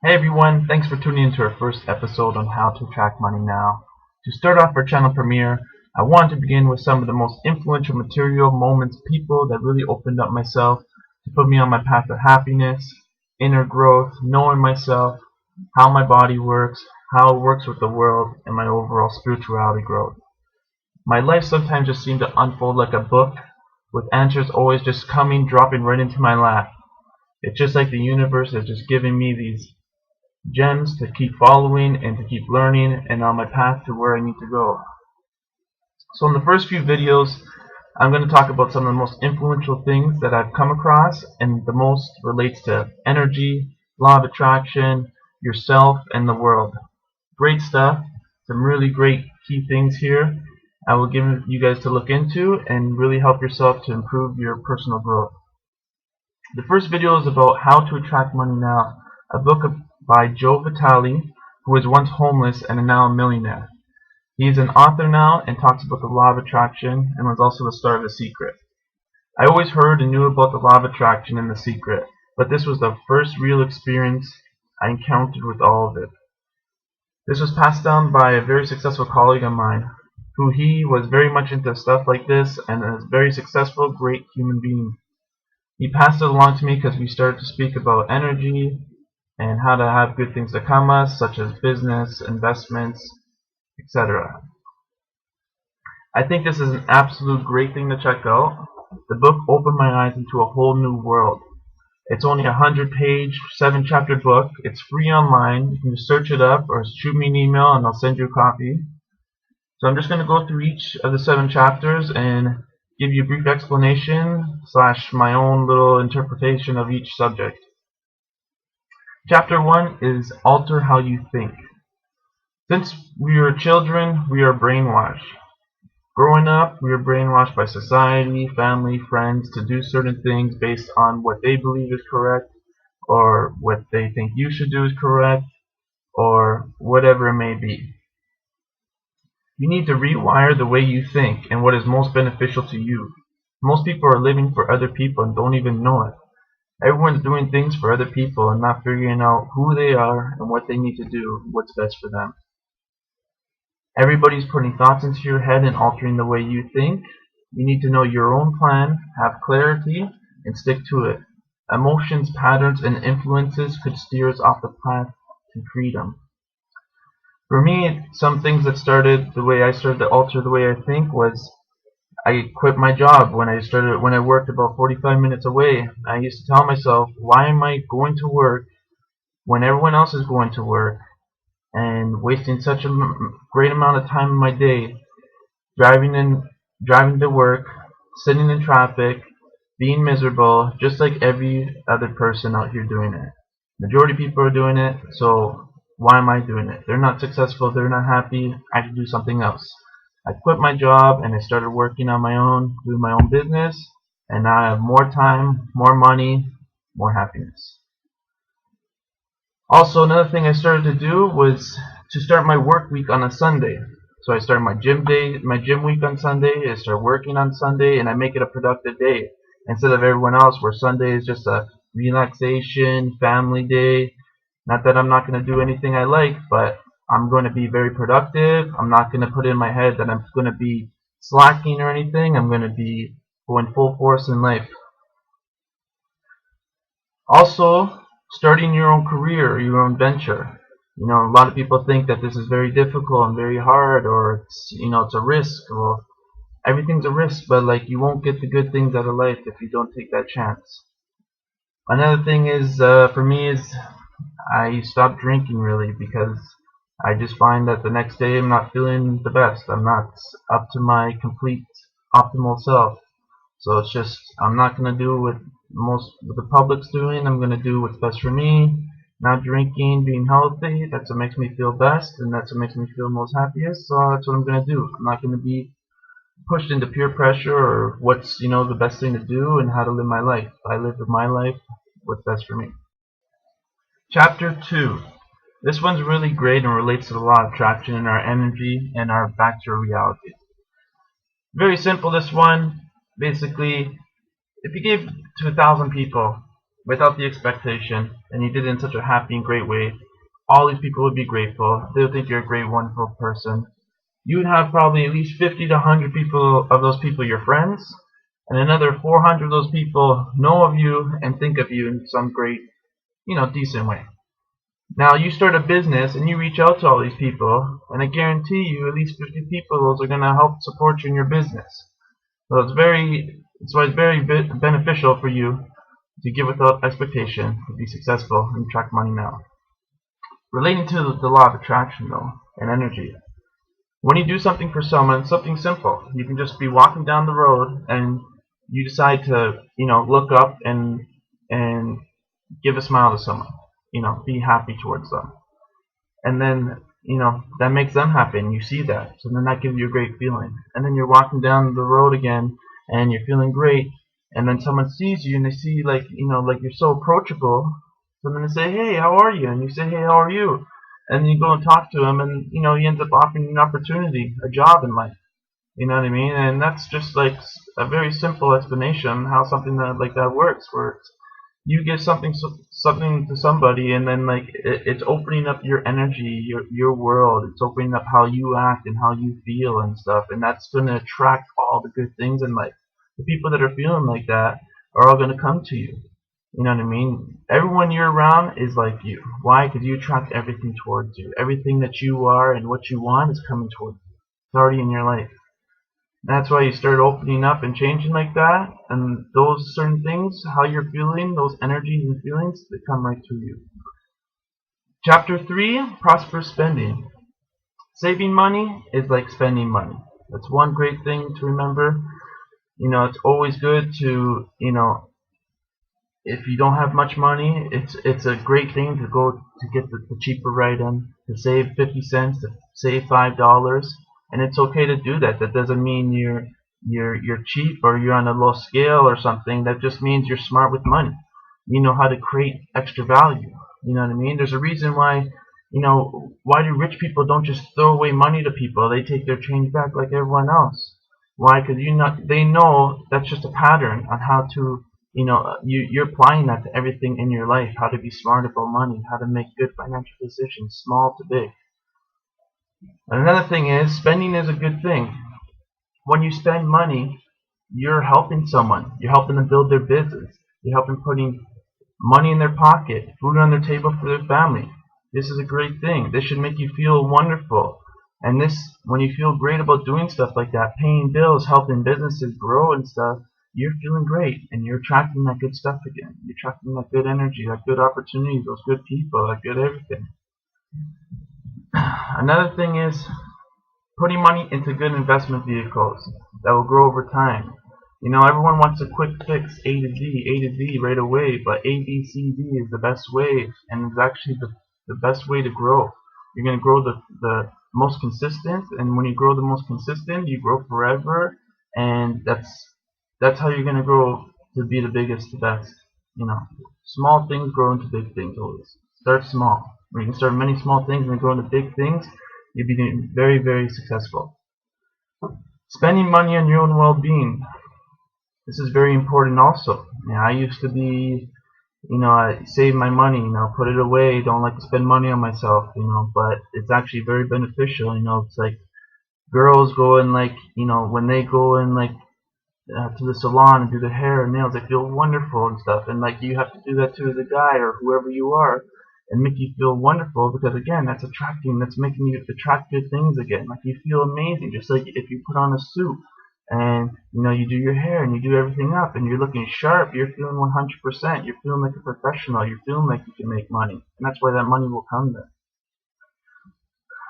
Hey everyone, thanks for tuning into our first episode on how to attract money now. To start off our channel premiere, I want to begin with some of the most influential material, moments, people that really opened up myself to put me on my path of happiness, inner growth, knowing myself, how my body works, how it works with the world, and my overall spirituality growth. My life sometimes just seemed to unfold like a book, with answers always just coming, dropping right into my lap. It's just like the universe is just giving me these gems to keep following and to keep learning and on my path to where I need to go. So in the first few videos, I'm going to talk about some of the most influential things that I've come across, and the most relates to energy, law of attraction, yourself, and the world. Great stuff. Some really great key things here I will give you guys to look into and really help yourself to improve your personal growth. The first video is about how to attract money now, a book by Joe Vitale, who was once homeless and is now a millionaire. He is an author now and talks about the law of attraction, and was also the star of The Secret. I always heard and knew about the law of attraction and The Secret, but this was the first real experience I encountered with all of it. This was passed down by a very successful colleague of mine, who he was very much into stuff like this and is a very successful, great human being. He passed it along to me because we started to speak about energy and how to have good things to come us, such as business, investments, etc. I think this is an absolute great thing to check out. The book opened my eyes into a whole new world. It's only a 100-page, 7-chapter book. It's free online. You can just search it up or shoot me an email and I'll send you a copy. So I'm just going to go through each of the 7 chapters and give you a brief explanation / my own little interpretation of each subject. Chapter 1 is Alter How You Think. Since we are children, we are brainwashed. Growing up, we are brainwashed by society, family, friends to do certain things based on what they believe is correct, or what they think you should do is correct, or whatever it may be. You need to rewire the way you think and what is most beneficial to you. Most people are living for other people and don't even know it. Everyone's doing things for other people and not figuring out who they are and what they need to do, what's best for them. Everybody's putting thoughts into your head and altering the way you think. You need to know your own plan, have clarity, and stick to it. Emotions, patterns, and influences could steer us off the path to freedom. For me, some things that started the way I started to alter the way I think was I quit my job when I worked about 45 minutes away. I used to tell myself, why am I going to work when everyone else is going to work and wasting such a great amount of time in my day driving to work, sitting in traffic, being miserable, just like every other person out here doing it. Majority of people are doing it, so why am I doing it? They're not successful, they're not happy, I should do something else. I quit my job and I started working on my own, doing my own business, and now I have more time, more money, more happiness. Also, another thing I started to do was to start my work week on a Sunday. So I start my gym week on Sunday, I start working on Sunday, and I make it a productive day. Instead of everyone else where Sunday is just a relaxation, family day. Not that I'm not going to do anything I like, but I'm going to be very productive. I'm not going to put in my head that I'm going to be slacking or anything. I'm going to be going full force in life. Also, starting your own career, your own venture. You know, a lot of people think that this is very difficult and very hard, or it's a risk. Well, everything's a risk, but like you won't get the good things out of life if you don't take that chance. Another thing is for me is I stopped drinking really because I just find that the next day I'm not feeling the best. I'm not up to my complete optimal self. So it's just I'm not gonna do what the public's doing. I'm gonna do what's best for me. Not drinking, being healthy. That's what makes me feel best, and that's what makes me feel most happiest. So that's what I'm gonna do. I'm not gonna be pushed into peer pressure or what's the best thing to do and how to live my life. I live my life what's best for me. Chapter 2. This one's really great and relates to the law of attraction and our energy and our back to reality. Very simple, this one. Basically, if you gave to 1,000 people without the expectation, and you did it in such a happy and great way, all these people would be grateful. They would think you're a great, wonderful person. You would have probably at least 50 to 100 people of those people your friends, and another 400 of those people know of you and think of you in some great, decent way. Now you start a business and you reach out to all these people, and I guarantee you at least 50 people those are going to help support you in your business. So it's why it's very beneficial for you to give without expectation to be successful and attract money now. Relating to the law of attraction though, and energy. When you do something for someone, something simple, you can just be walking down the road and you decide to, look up and give a smile to someone, be happy towards them. And then, that makes them happy and you see that. So then that gives you a great feeling. And then you're walking down the road again and you're feeling great. And then someone sees you and they see like you're so approachable. So then they say, hey, how are you? And you say, hey, how are you? And you go and talk to him and, he ends up offering you an opportunity, a job in life. You know what I mean? And that's just like a very simple explanation how something like that works, where you give something to somebody, and then like it's opening up your energy, your world. It's opening up how you act and how you feel and stuff, and that's going to attract all the good things in life. The people that are feeling like that are all going to come to you. You know what I mean? Everyone you're around is like you. Why? Because you attract everything towards you. Everything that you are and what you want is coming towards you. It's already in your life. That's why you start opening up and changing like that, and those certain things, how you're feeling, those energies and feelings, they come right to you. Chapter 3, prosperous spending. Saving money is like spending money. That's one great thing to remember. It's always good to, if you don't have much money, it's a great thing to go to get the cheaper item, to save 50 cents, to save $5. And it's okay to do that. That doesn't mean you're cheap or you're on a low scale or something. That just means you're smart with money. You know how to create extra value. You know what I mean? There's a reason why why do rich people don't just throw away money to people? They take their change back like everyone else. Why? Because they know that's just a pattern on how to you're applying that to everything in your life. How to be smart about money. How to make good financial decisions, small to big. And another thing is, spending is a good thing. When you spend money, you're helping someone. You're helping them build their business. You're helping putting money in their pocket, food on their table for their family. This is a great thing. This should make you feel wonderful. And when you feel great about doing stuff like that, paying bills, helping businesses grow and stuff, you're feeling great and you're attracting that good stuff again. You're attracting that good energy, that good opportunity, those good people, that good everything. Another thing is putting money into good investment vehicles that will grow over time. Everyone wants a quick fix, A to Z right away, but A, B, C, D is the best way, and it's actually the best way to grow. You're going to grow the most consistent, and when you grow the most consistent, you grow forever, and that's how you're going to grow to be the biggest, the best. Small things grow into big things always. Start small. When you can start many small things and then grow into big things, you'll be very, very successful. Spending money on your own well-being. This is very important also. I used to be, I save my money, put it away, don't like to spend money on myself, but it's actually very beneficial. It's like girls go and when they go and to the salon and do their hair and nails, they feel wonderful and stuff. And you have to do that too as a guy or whoever you are, and make you feel wonderful, because again, that's making you attract good things again. You feel amazing, just like if you put on a suit and you do your hair and you do everything up and you're looking sharp, you're feeling 100%. You're feeling like a professional. You're feeling like you can make money, and that's why that money will come then.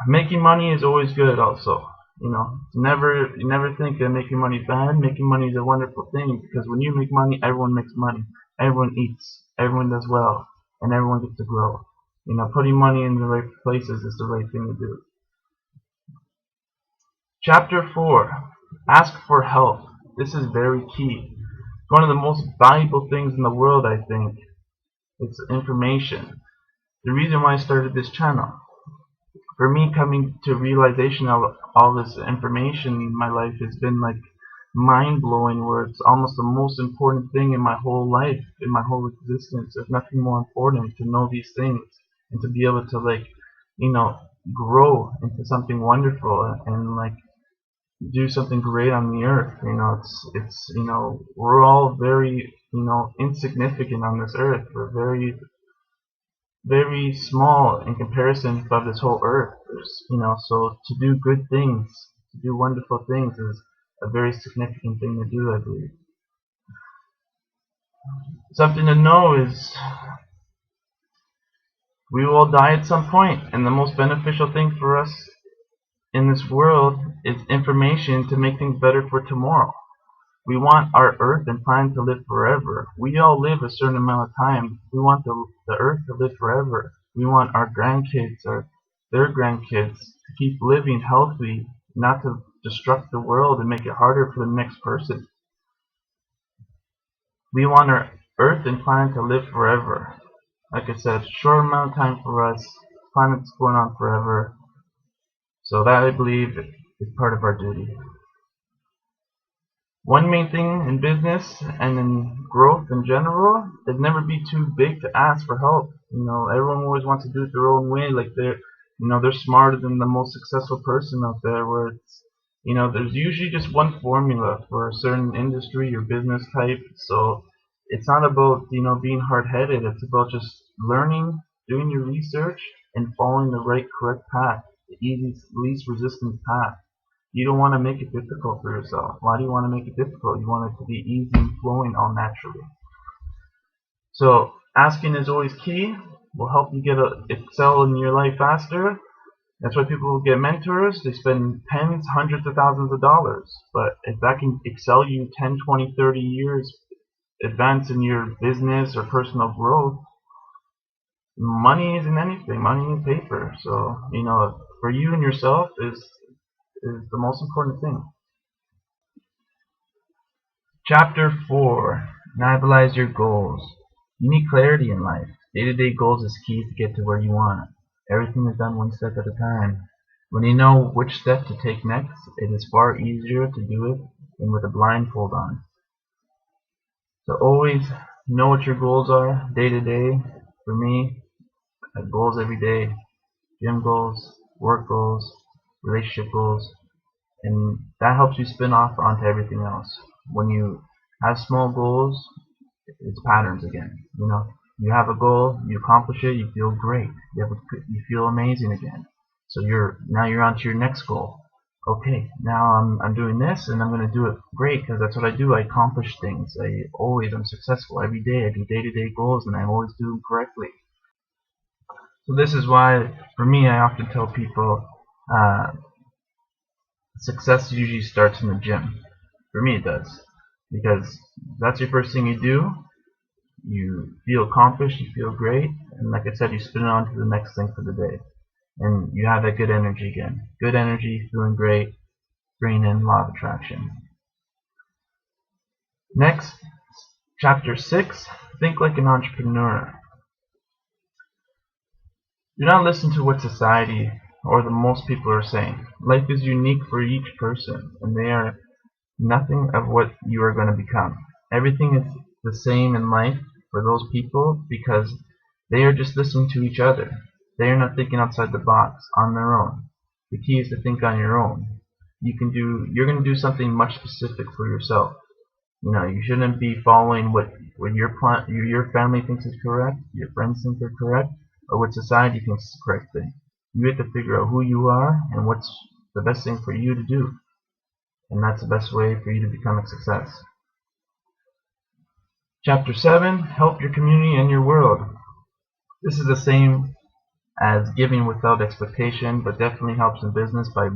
Making money is always good also. Never think that making money is bad. Making money is a wonderful thing, because when you make money, everyone makes money. Everyone eats. Everyone does well. And everyone gets to grow. Putting money in the right places is the right thing to do. Chapter 4. Ask for help. This is very key. It's one of the most valuable things in the world, I think. It's information. The reason why I started this channel. For me, coming to realization of all this information in my life has been mind-blowing where it's almost the most important thing in my whole life, in my whole existence. There's nothing more important to know these things and to be able to you know, grow into something wonderful and do something great on the earth. It's we're all very insignificant on this earth. We're very very small in comparison of this whole earth. So to do good things, to do wonderful things is a very significant thing to do, I believe. Something to know is we will all die at some point, and the most beneficial thing for us in this world is information to make things better for tomorrow. We want our earth and planet to live forever. We all live a certain amount of time. We want the earth to live forever. We want our grandkids, their grandkids, to keep living healthy, not to destruct the world and make it harder for the next person. We want our earth and planet to live forever. Like I said, short amount of time for us. Planet's going on forever. So that, I believe, is part of our duty. One main thing in business and in growth in general is never be too big to ask for help. Everyone always wants to do it their own way, like they're smarter than the most successful person out there. Where there's usually just one formula for a certain industry or business type. So it's not about being hard-headed. It's about just learning, doing your research, and following the right, correct path, the easiest, least resistant path. You don't want to make it difficult for yourself. Why do you want to make it difficult? You want it to be easy and flowing all naturally. So asking is always key. Will help you excel in your life faster. That's why people get mentors. They spend tens, hundreds of thousands of dollars. But if that can excel you 10, 20, 30 years advance in your business or personal growth, money isn't anything. Money is paper. So, for you and yourself is the most important thing. Chapter 4. Analyze your goals. You need clarity in life. Day-to-day goals is key to get to where you want. Everything is done one step at a time. When you know which step to take next, it is far easier to do it than with a blindfold on. So always know what your goals are day to day. For me, I have goals every day. Gym goals, work goals, relationship goals, and that helps you spin off onto everything else. When you have small goals, it's patterns again. You have a goal, you accomplish it, you feel great. You feel amazing again. So now you're on to your next goal. Okay, now I'm doing this, and I'm going to do it great because that's what I do. I accomplish things. I'm successful every day. I do day-to-day goals, and I always do them correctly. So this is why, for me, I often tell people success usually starts in the gym. For me, it does. Because that's your first thing you do. You feel accomplished, you feel great, and like I said, you spin it on to the next thing for the day. And you have that good energy again. Good energy, feeling great, bringing in law of attraction. Next, chapter 6, think like an entrepreneur. Do not listen to what society or the most people are saying. Life is unique for each person, and they are nothing of what you are going to become. Everything is the same in life for those people because they are just listening to each other. They are not thinking outside the box on their own. The key is to think on your own. You're going to do something much specific for yourself. You shouldn't be following what your family thinks is correct, your friends think are correct, or what society thinks is the correct thing. You have to figure out who you are and what's the best thing for you to do. And that's the best way for you to become a success. Chapter 7, help your community and your world. This is the same as giving without expectation, but definitely helps in business by,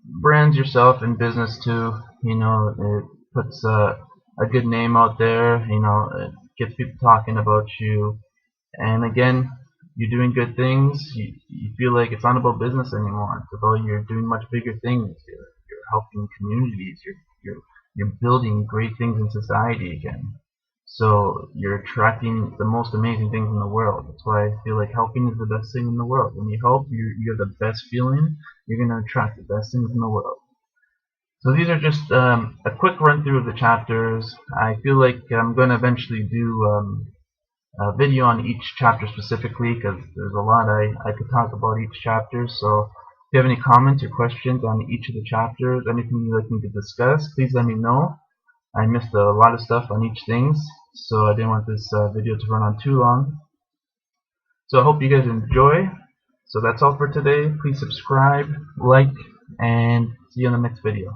brands yourself in business too. It puts a good name out there. It gets people talking about you. And again, you're doing good things. You feel like it's not about business anymore. It's about you're doing much bigger things. You're helping communities. You're building great things in society again. So you're attracting the most amazing things in the world. That's why I feel like helping is the best thing in the world. When you help, you have the best feeling. You're going to attract the best things in the world. So these are just a quick run through of the chapters. I feel like I'm going to eventually do a video on each chapter specifically, because there's a lot I could talk about each chapter. So if you have any comments or questions on each of the chapters, anything you'd like me to discuss, please let me know. I missed a lot of stuff on each things, so I didn't want this video to run on too long. So I hope you guys enjoy. So that's all for today. Please subscribe, like, and see you in the next video.